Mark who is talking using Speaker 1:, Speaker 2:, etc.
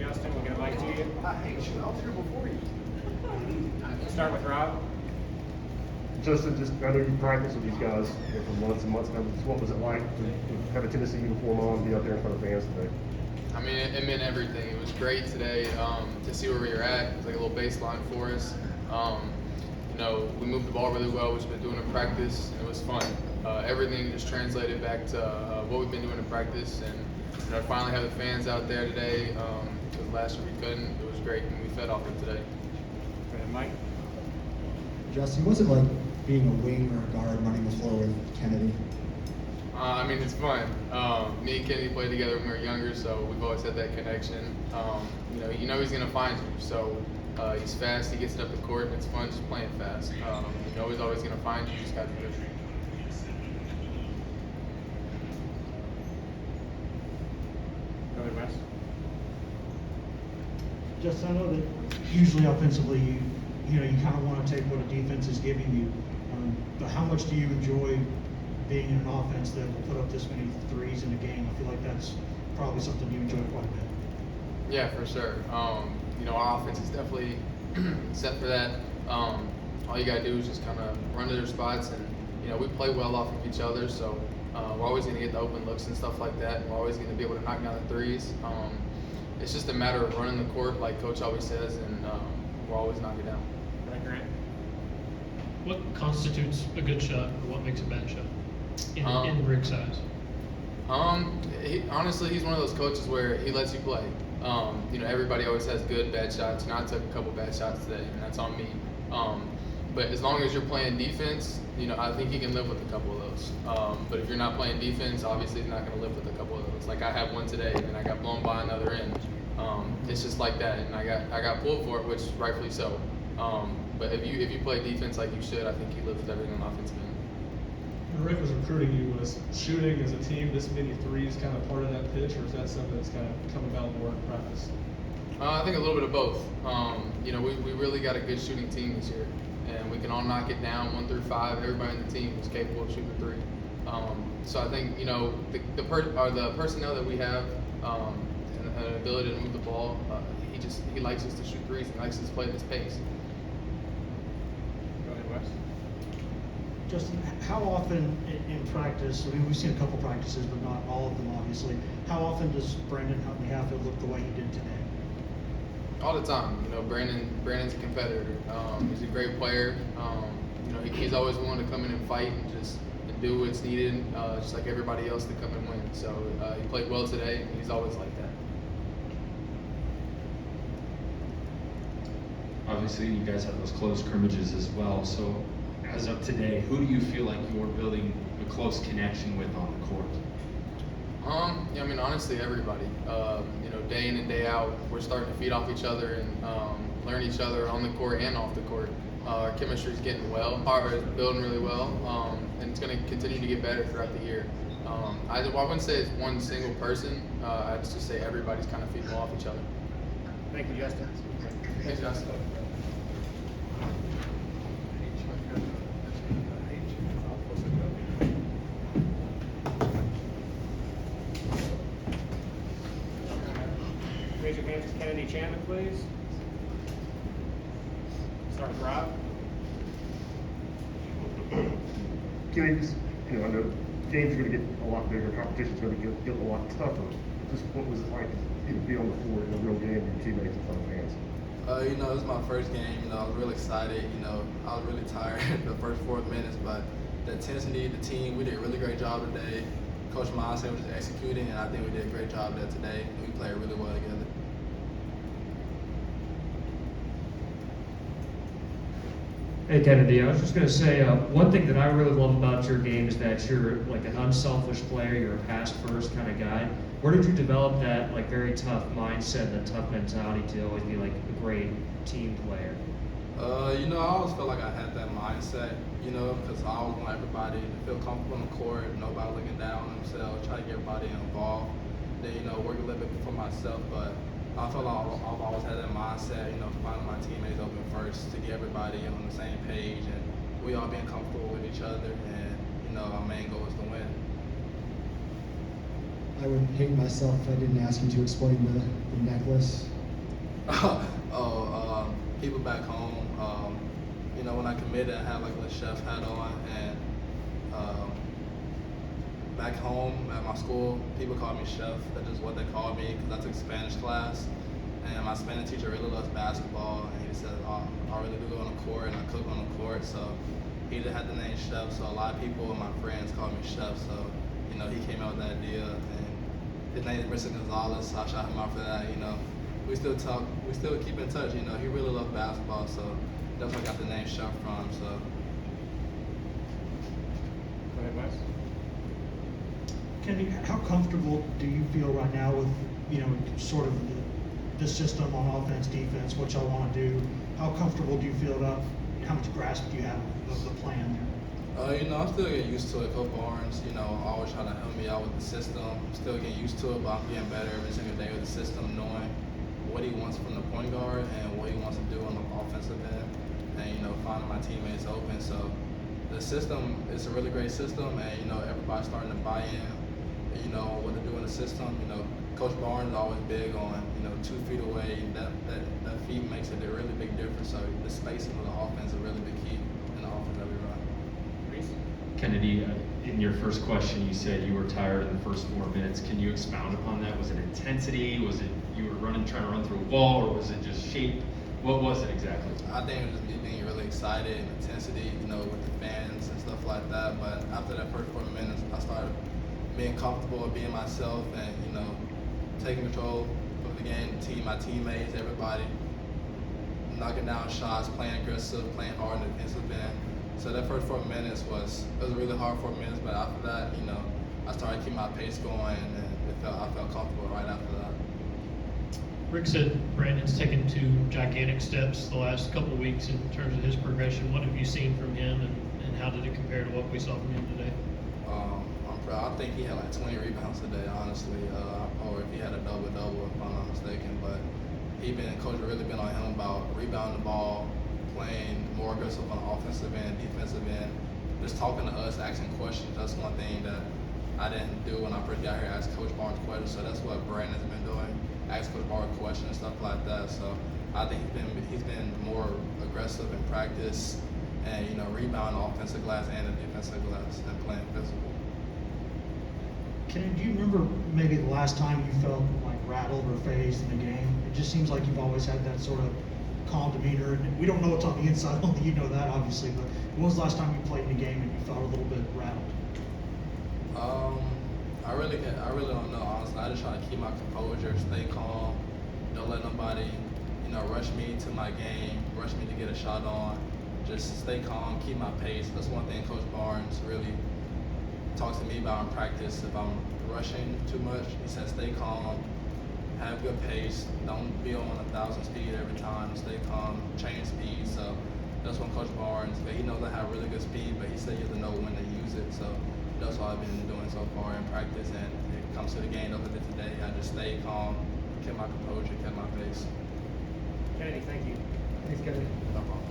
Speaker 1: Justin. We'll get a mic to you.
Speaker 2: Hey, shoot, I was here before you.
Speaker 1: We'll start with Rob.
Speaker 3: Justin, just I know you practice with these guys for months and months now. What was it like to have a Tennessee uniform on and be out there in front of fans today?
Speaker 4: I mean, it meant everything. It was great today to see where we were at. It was like a little baseline for us. We moved the ball really well, which we've been doing in practice, and it was fun. Everything just translated back to what we've been doing in practice, and to finally have the fans out there today. Because last year we couldn't. It was great, and we fed off it today.
Speaker 1: Go ahead, Mike.
Speaker 5: Justin, what's it like being a wing or a guard running the floor with Kennedy?
Speaker 4: I mean, it's fun. Me and Kennedy played together when we were younger, so we've always had that connection. You know he's going to find you. So he's fast, he gets it up the court, and it's fun just playing fast. You know he's always going to find you, you just got to do it.
Speaker 1: Go ahead, Wes.
Speaker 6: Justin, I know that usually offensively, you kind of want to take what a defense is giving you. But how much do you enjoy being in an offense that will put up this many threes in a game? I feel like that's probably something you enjoy quite a bit.
Speaker 4: Yeah, for sure. Our offense is definitely set for that. All you got to do is just kind of run to their spots, and we play well off of each other, so we're always going to get the open looks and stuff like that. And we're always going to be able to knock down the threes. It's just a matter of running the court, like Coach always says, and we'll always knock it down.
Speaker 1: Grant.
Speaker 7: What constitutes a good shot, or what makes a bad shot in Rick's eyes?
Speaker 4: Honestly, he's one of those coaches where he lets you play. Everybody always has good, bad shots. And I took a couple bad shots today, and that's on me. But as long as you're playing defense, I think he can live with a couple of those. But if you're not playing defense, obviously he's not going to live with a couple of those. Like I had one today, and I got blown by another end. It's just like that, and I got pulled for it, which rightfully so. But if you play defense like you should, I think he lives with everything on the offensive end.
Speaker 8: When Rick was recruiting you, was shooting as a team this many threes kind of part of that pitch, or is that something that's kind of come about more in practice?
Speaker 4: I think a little bit of both. We really got a good shooting team this year, and we can all knock it down 1 through 5. Everybody in the team is capable of shooting a three. So I think the personnel that we have and the ability to move the ball, he likes us to shoot threes. He likes us to play at this pace.
Speaker 1: Go ahead, Wes.
Speaker 6: Justin, how often in practice, I mean, we've seen a couple practices, but not all of them, obviously. How often does Brandon Huntley have to look the way he did today?
Speaker 4: All the time. Brandon's a competitor. He's a great player. He's always willing to come in and fight and do what's needed, just like everybody else to come and win. So he played well today, and he's always like that.
Speaker 9: Obviously, you guys have those close scrimmages as well. So, as of today, who do you feel like you're building a close connection with on the court?
Speaker 4: Honestly, everybody. Day in and day out, we're starting to feed off each other and learn each other on the court and off the court. Our chemistry is getting well, is building really well, and it's going to continue to get better throughout the year. I wouldn't say it's one single person. I'd just say everybody's kind of feeding off each other.
Speaker 1: Thank you, Justin.
Speaker 4: Thanks, Justin.
Speaker 1: Raise your hands to Kennedy Chandler, please. Start with Rob.
Speaker 3: Kennedy, I know games are going to get a lot bigger, competition's going to get a lot tougher. Just what was it like to be on the floor in a real game with your teammates in front of fans?
Speaker 10: It was my first game. I was really excited. I was really tired the first 4 minutes, but the intensity, the team, we did a really great job today. Coach Monson was just executing, and I think we did a great job there today. We played really well together.
Speaker 11: Hey Kennedy, I was just going to say, one thing that I really love about your game is that you're like an unselfish player, you're a pass first kind of guy. Where did you develop that very tough mindset, that tough mentality to always be a great team player?
Speaker 10: I always felt like I had that mindset, because I always want everybody to feel comfortable on the court, nobody looking down on themselves, try to get everybody involved. Then, work a little bit for myself, but I feel like I've always had that mindset, finding my teammates open first to get everybody on the same page and we all being comfortable with each other, and, our main goal is to win.
Speaker 5: I would hate myself if I didn't ask you to explain the necklace.
Speaker 10: People back home. You know, when I committed, I had like a chef hat on, and back home at my school, people call me chef. That's just what they call me because I took Spanish class, and my Spanish teacher really loves basketball, and he said, "Oh, I really do go on the court, and I cook on the court." So he just had the name chef. So a lot of people and my friends call me chef. So you know, he came out with that idea, and his name is Mr. Gonzalez. So I shout him out for that. You know, we still talk, we still keep in touch. You know, he really loves basketball, so that's where I got the name chef from. So.
Speaker 1: Go ahead, Wes.
Speaker 6: Kenny, how comfortable do you feel right now with, you know, sort of the system on offense, defense, what y'all want to do? How comfortable do you feel about, how much grasp do you have of the plan there?
Speaker 10: You know, I'm still getting used to it. Coach Barnes, you know, always trying to help me out with the system. I'm still getting used to it, but I'm getting better every single day with the system, knowing what he wants from the point guard and what he wants to do on the offensive end, and, you know, finding my teammates open. So the system is a really great system, and, you know, everybody's starting to buy in, you know, what to do in the system. You know, Coach Barnes is always big on, you know, 2 feet away. That feet makes it a really big difference. So the spacing of the offense is a really big key in the offense that we run.
Speaker 1: Reese?
Speaker 9: Kennedy, in your first question, you said you were tired in the first 4 minutes. Can you expound upon that? Was it intensity? Was it you were trying to run through a wall, or was it just shape? What was it exactly?
Speaker 10: I think it was just me being really excited and intensity, you know, with the fans and stuff like that. But after that first 4 minutes, I started being comfortable, being myself, and, you know, taking control of the game, my teammates, everybody, knocking down shots, playing aggressive, playing hard in the defensive end. So that first 4 minutes was a really hard 4 minutes, but after that, you know, I started keeping my pace going, and I felt comfortable right after that.
Speaker 7: Rick said Brandon's taken 2 gigantic steps the last couple of weeks in terms of his progression. What have you seen from him, and how did it compare to what we saw from him today?
Speaker 10: I'm proud. I think he had like 20 rebounds today, honestly, or if he had a double-double, if I'm not mistaken. But Coach really been on him about rebounding the ball, playing more aggressive on the offensive end, defensive end, just talking to us, asking questions. That's one thing that I didn't do when I first got here, ask Coach Barnes questions. So that's what Brandon's been doing, ask Coach Barnes questions and stuff like that. So I think he's been more aggressive in practice, and, you know, rebounding offensive glass and the defensive glass, and playing physical.
Speaker 6: Kenny, do you remember maybe the last time you felt like rattled or phased in the game? It just seems like you've always had that sort of calm demeanor, and we don't know what's on the inside. Only you know that, obviously. But when was the last time you played in a game and you felt a little bit rattled?
Speaker 10: I really don't know, honestly. I just try to keep my composure, stay calm, don't let nobody, you know, rush me to my game, rush me to get a shot on. Just stay calm, keep my pace. That's one thing Coach Barnes really talks to me about in practice. If I'm rushing too much, he says stay calm, have good pace, don't be on 1,000 speed every time, stay calm, change speed. So that's when Coach Barnes, he knows I have really good speed, but he said you have to know when to use it. So that's what I've been doing so far in practice, and it comes to the game over there today. I just stay calm, keep my composure, keep my pace.
Speaker 1: Kennedy, thank you.
Speaker 5: Thanks, Kennedy.
Speaker 10: No problem.